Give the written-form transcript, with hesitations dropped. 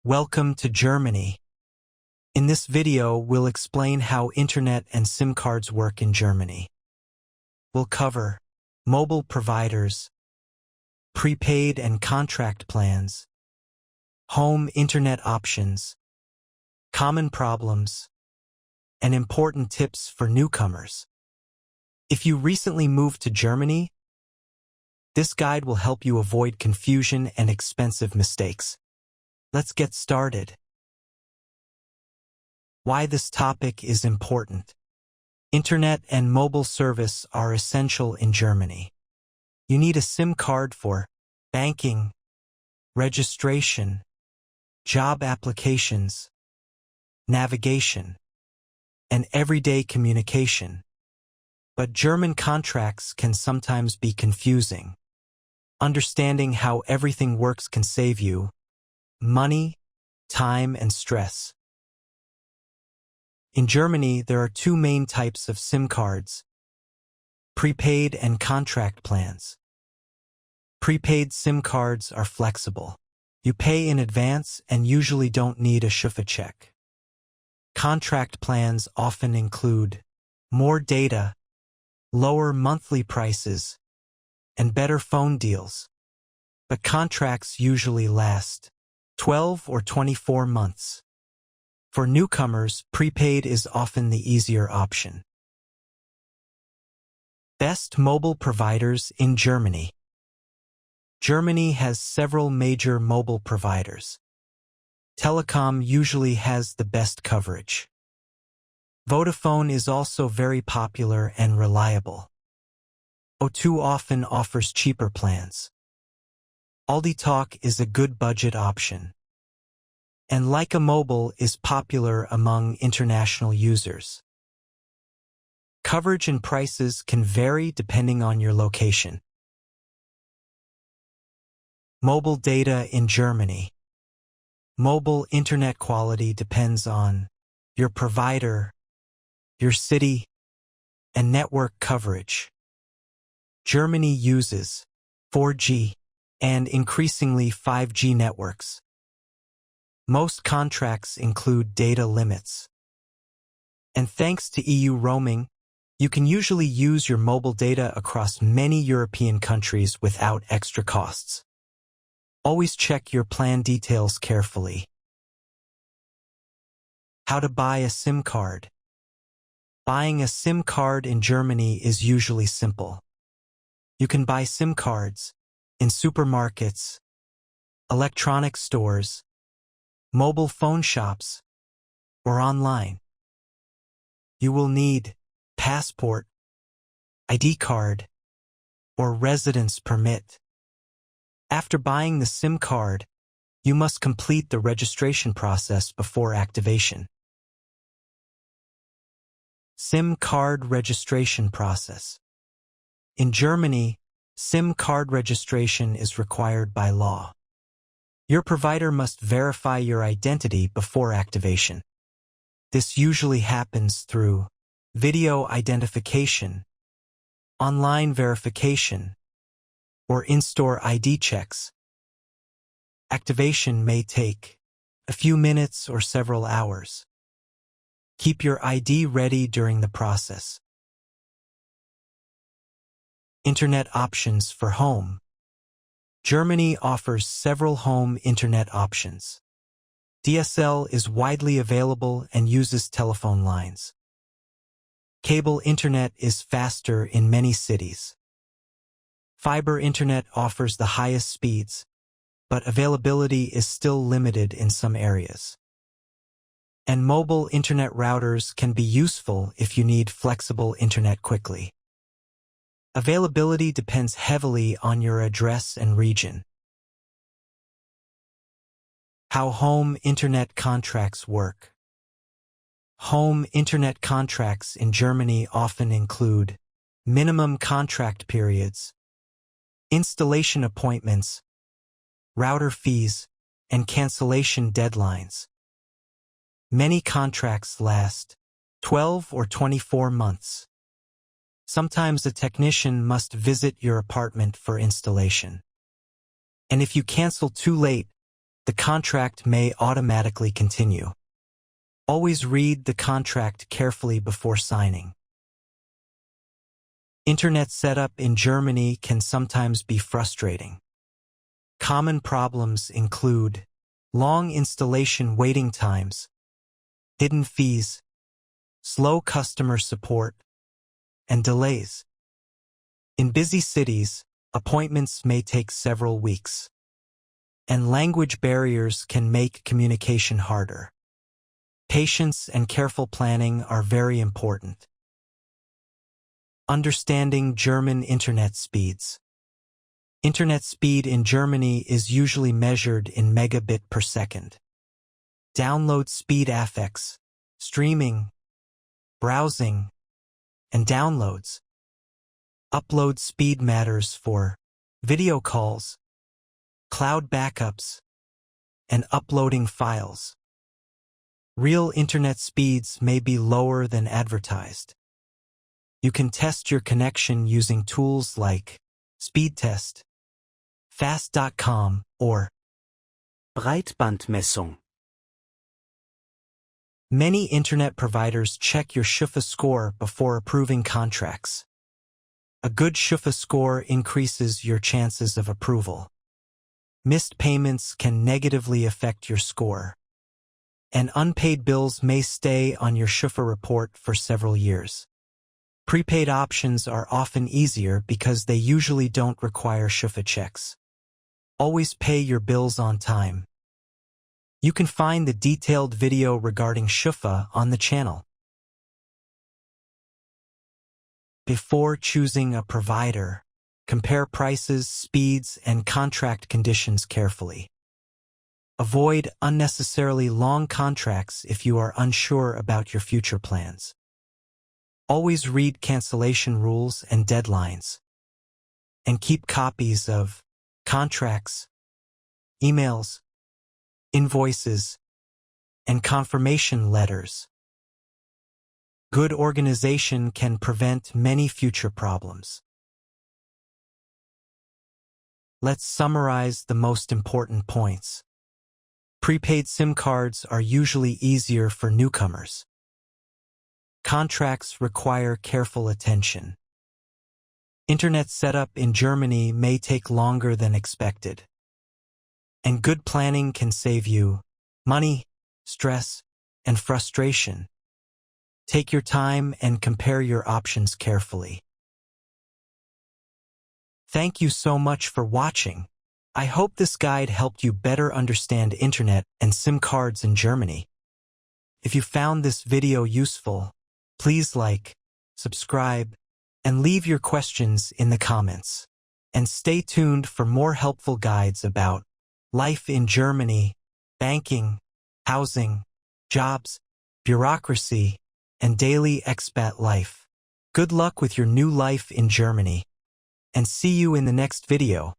Welcome to Germany. In this video, we'll explain how internet and SIM cards work in Germany. We'll cover mobile providers, prepaid and contract plans, home internet options, common problems, and important tips for newcomers. If you recently moved to Germany, this guide will help you avoid confusion and expensive mistakes. Let's get started. Why this topic is important. Internet and mobile service are essential in Germany. You need a SIM card for banking, registration, job applications, navigation, and everyday communication. But German contracts can sometimes be confusing. Understanding how everything works can save you money, time, and stress. In Germany, there are two main types of SIM cards: prepaid and contract plans. Prepaid SIM cards are flexible. You pay in advance and usually don't need a Schufa check. Contract plans often include more data, lower monthly prices, and better phone deals. But contracts usually last 12 or 24 months. For newcomers, prepaid is often the easier option. Best mobile providers in Germany. Germany has several major mobile providers. Telecom usually has the best coverage. Vodafone is also very popular and reliable. O2 often offers cheaper plans. Aldi Talk is a good budget option. And Leica Mobile is popular among international users. Coverage and prices can vary depending on your location. Mobile data in Germany. Mobile internet quality depends on your provider, your city, and network coverage. Germany uses 4G and increasingly 5G networks. Most contracts include data limits. And thanks to EU roaming, you can usually use your mobile data across many European countries without extra costs. Always check your plan details carefully. How to buy a SIM card. Buying a SIM card in Germany is usually simple. You can buy SIM cards in supermarkets, electronic stores, mobile phone shops, or online. You will need passport, ID card, or residence permit. After buying the SIM card, you must complete the registration process before activation. SIM card registration process. In Germany, SIM card registration is required by law. Your provider must verify your identity before activation. This usually happens through video identification, online verification, or in-store ID checks. Activation may take a few minutes or several hours. Keep your ID ready during the process. Internet options for home. Germany offers several home internet options. DSL is widely available and uses telephone lines. Cable internet is faster in many cities. Fiber internet offers the highest speeds, but availability is still limited in some areas. And mobile internet routers can be useful if you need flexible internet quickly. Availability depends heavily on your address and region. How home internet contracts work. Home internet contracts in Germany often include minimum contract periods, installation appointments, router fees, and cancellation deadlines. Many contracts last 12 or 24 months. Sometimes a technician must visit your apartment for installation. And if you cancel too late, the contract may automatically continue. Always read the contract carefully before signing. Internet setup in Germany can sometimes be frustrating. Common problems include long installation waiting times, hidden fees, slow customer support, and delays. In busy cities, appointments may take several weeks, and language barriers can make communication harder. Patience and careful planning are very important. Understanding German internet speeds. Internet speed in Germany is usually measured in megabit per second. Download speed affects streaming, browsing, and downloads. Upload speed matters for video calls, cloud backups, and uploading files. Real internet speeds may be lower than advertised. You can test your connection using tools like Speedtest, Fast.com, or Breitbandmessung. Many internet providers check your Schufa score before approving contracts. A good Schufa score increases your chances of approval. Missed payments can negatively affect your score, and unpaid bills may stay on your Schufa report for several years. Prepaid options are often easier because they usually don't require Schufa checks. Always pay your bills on time. You can find the detailed video regarding Schufa on the channel. Before choosing a provider, compare prices, speeds, and contract conditions carefully. Avoid unnecessarily long contracts if you are unsure about your future plans. Always read cancellation rules and deadlines. And keep copies of contracts, emails, invoices, and confirmation letters. Good organization can prevent many future problems. Let's summarize the most important points. Prepaid SIM cards are usually easier for newcomers. Contracts require careful attention. Internet setup in Germany may take longer than expected. And good planning can save you money, stress, and frustration. Take your time and compare your options carefully. Thank you so much for watching. I hope this guide helped you better understand internet and SIM cards in Germany. If you found this video useful, please like, subscribe, and leave your questions in the comments. And stay tuned for more helpful guides about life in Germany, banking, housing, jobs, bureaucracy, and daily expat life. Good luck with your new life in Germany, and see you in the next video.